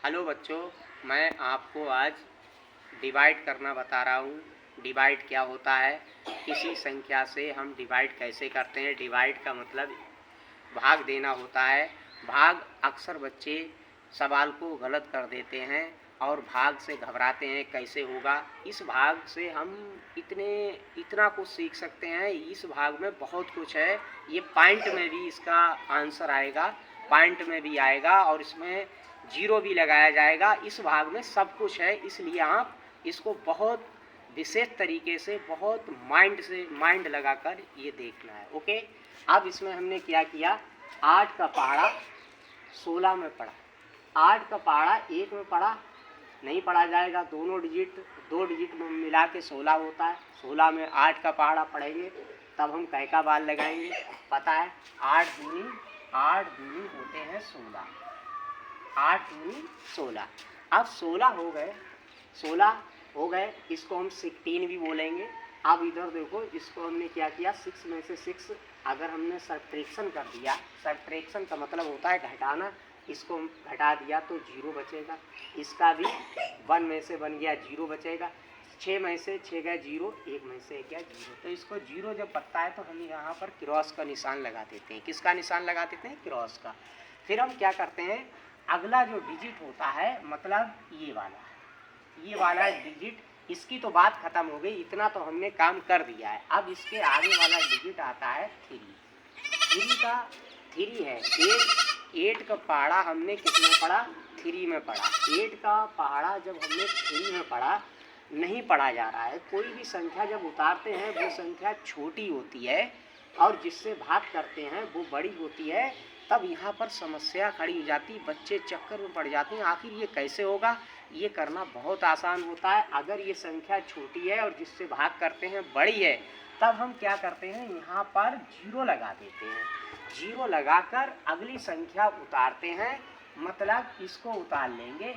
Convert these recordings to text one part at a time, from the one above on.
Hello बच्चों, मैं आपको आज डिवाइड करना बता रहा हूँ। डिवाइड क्या होता है, किसी संख्या से हम डिवाइड कैसे करते हैं। डिवाइड का मतलब भाग देना होता है। भाग अक्सर बच्चे सवाल को गलत कर देते हैं और भाग से घबराते हैं, कैसे होगा। इस भाग से हम इतना कुछ सीख सकते हैं। इस भाग में बहुत कुछ है। ये पॉइंट में भी इसका आंसर आएगा, पॉइंट में भी आएगा और इसमें जीरो भी लगाया जाएगा। इस भाग में सब कुछ है, इसलिए आप इसको बहुत विशेष तरीके से, बहुत माइंड लगाकर ये देखना है। ओके, अब इसमें हमने क्या किया, 8 का पहाड़ा 16 में पढ़ा। 8 का पहाड़ा 1 में पढ़ा नहीं पढ़ा जाएगा। दो डिजिट में मिला के 16 होता है। 16 में 8 का पहाड़ा पढ़ेंगे तब हम कै का बाल लगाएंगे, पता है। 8 दूनी होते हैं 16। 8 दूनी 16। अब 16 हो गए, इसको हम 16 भी बोलेंगे। अब इधर देखो, इसको हमने क्या किया, 6 में से 6 अगर हमने सब्ट्रैक्शन कर दिया। सब्ट्रैक्शन का मतलब होता है घटाना। इसको हम घटा दिया तो 0 बचेगा। इसका भी 1 में से बन गया 0 बचेगा। 6 में से 6 गया 0, 1 में से क्या 0। तो इसको 0 जब पता है तो हम यहाँ पर क्रॉस का निशान लगा देते हैं। किसका निशान लगा देते हैं? क्रॉस का। फिर हम क्या करते हैं, अगला जो डिजिट होता है, मतलब ये वाला डिजिट, इसकी तो बात खत्म हो गई। इतना तो हमने काम कर दिया है। अब इसके आगे वाला डिजिट आता है 3 है। 8 का पहाड़ा हमने किसमें पढ़ा? 3 में पढ़ा। 8 का पहाड़ा जब हमने 3 में पढ़ा, नहीं पढ़ा जा रहा है। कोई भी संख्या जब उतारते हैं वो संख्या छोटी होती है और जिससे भाग करते हैं वो बड़ी होती है। तब यहाँ पर समस्या खड़ी हो जाती, बच्चे चक्कर में पड़ जाते हैं, आखिर ये कैसे होगा। ये करना बहुत आसान होता है। अगर ये संख्या छोटी है और जिससे भाग करते हैं बड़ी है, तब हम क्या करते हैं, यहाँ पर 0 लगा देते हैं। 0 लगाकर अगली संख्या उतारते हैं, मतलब इसको उतार लेंगे।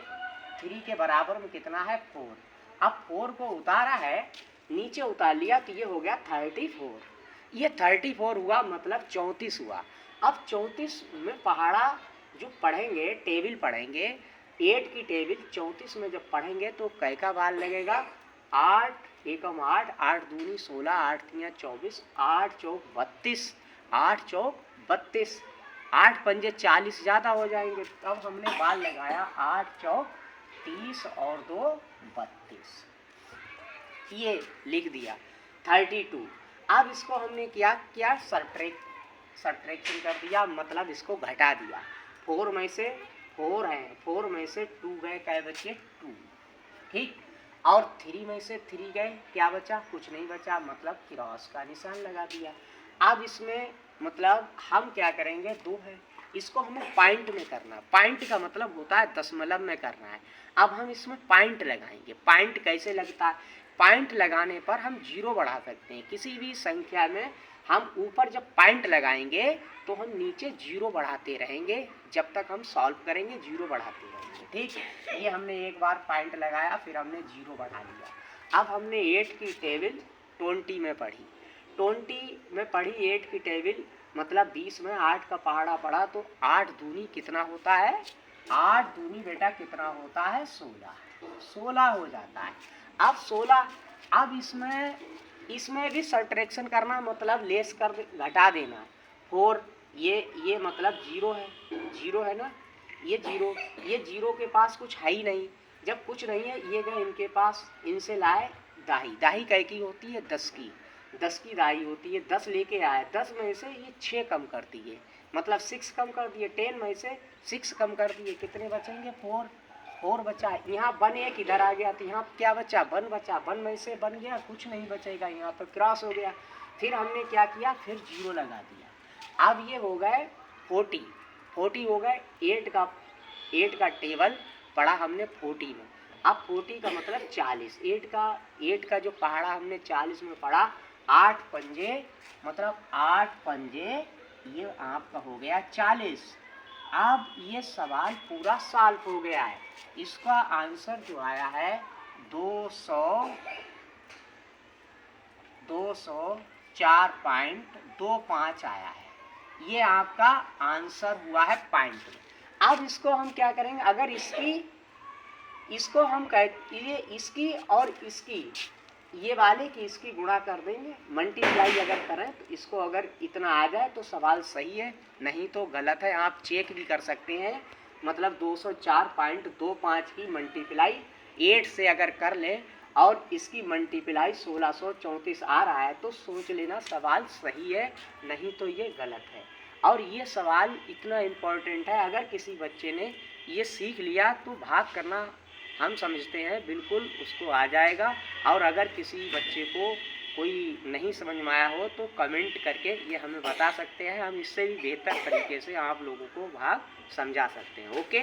3 के बराबर में कितना है? 4। अब 4 को उतारा है, नीचे उतार लिया तो ये हो गया 34। ये 34 हुआ, मतलब 34 हुआ। अब 34 में पहाड़ा जो पढ़ेंगे, टेबल पढ़ेंगे, 8 की टेबल 34 में जब पढ़ेंगे तो कै का बाल लगेगा? 8 एकम 8, 8 दूनी 16, 8 तियाँ 24, 8 चौक 32, 8 चौक 32, 8 पंजे 40 ज़्यादा हो जाएंगे। तब हमने बाल लगाया 8 चौक 30 और 2 32, ये लिख दिया 32। अब इसको हमने क्या सब्ट्रैक्शन कर दिया, मतलब इसको घटा दिया। 4 में से 4 है, 4 में से 2 गए, क्या बचे? 2, ठीक। और 3 में से 3 गए, क्या बचा? कुछ नहीं बचा, मतलब क्रॉस का निशान लगा दिया। अब इसमें मतलब हम क्या करेंगे, 2 है, इसको हमें पॉइंट में करना। पॉइंट का मतलब होता है दशमलव में करना है। अब हम इसमें पॉइंट लगाएंगे। पॉइंट कैसे लगता है? पॉइंट लगाने पर हम 0 बढ़ा सकते हैं। किसी भी संख्या में हम ऊपर जब पॉइंट लगाएंगे तो हम नीचे 0 बढ़ाते रहेंगे, जब तक हम सॉल्व करेंगे 0 बढ़ाते रहेंगे, ठीक। ये हमने एक बार पॉइंट लगाया, फिर हमने 0 बढ़ा लिया। अब हमने 8 की टेबल 20 में पढ़ी। 20 में पढ़ी 8 की टेबल, मतलब 20 में 8 का पहाड़ा पढ़ा तो 8 दूनी कितना होता है? 8 दूनी बेटा कितना होता है? 16 हो जाता है। अब 16, अब इसमें भी सब्ट्रैक्शन करना, मतलब लेस कर घटा देना। 4 ये मतलब 0 है, 0 है ना, ये 0 के पास कुछ है ही नहीं। जब कुछ नहीं है, ये गए इनके पास, इनसे लाए दाही कै की होती है? 10 की दाही होती है। 10 लेके आए, 10 में से ये 6 कम कर दिए, मतलब 6 कम कर दिए। 10 में से 6 कम कर दिए, कितने बचेंगे? 4 बचा। यहाँ 1 एक इधर आ गया तो यहाँ क्या बचा? 1 बचा। 1 में से बन गया, कुछ नहीं बचेगा, यहाँ पर क्रॉस हो गया। फिर हमने क्या किया, फिर 0 लगा दिया। अब ये हो गए 40 हो गए। 8 का टेबल पढ़ा हमने 40 में। अब 40 का मतलब 40। 8 का जो पहाड़ा हमने 40 में पढ़ा, 8 पंजे, मतलब 8 पंजे, ये आपका हो गया 40। अब ये सवाल पूरा सॉल्व हो गया है। इसका आंसर जो आया है 204.25 आया है। ये आपका आंसर हुआ है पॉइंट में। अब इसको हम क्या करेंगे, अगर इसकी इसको हम ये इसकी और इसकी, ये वाले की इसकी गुणा कर देंगे, मल्टीप्लाई अगर करें तो इसको अगर इतना आ जाए तो सवाल सही है, नहीं तो गलत है। आप चेक भी कर सकते हैं, मतलब 204.25 की मल्टीप्लाई 8 से अगर कर लें और इसकी मल्टीप्लाई 1634 आ रहा है तो सोच लेना सवाल सही है, नहीं तो ये गलत है। और ये सवाल इतना इम्पोर्टेंट है, अगर किसी बच्चे ने ये सीख लिया तो भाग करना हम समझते हैं बिल्कुल उसको आ जाएगा। और अगर किसी बच्चे को कोई नहीं समझ में आया हो तो कमेंट करके ये हमें बता सकते हैं, हम इससे भी बेहतर तरीके से आप लोगों को भाग समझा सकते हैं। ओके।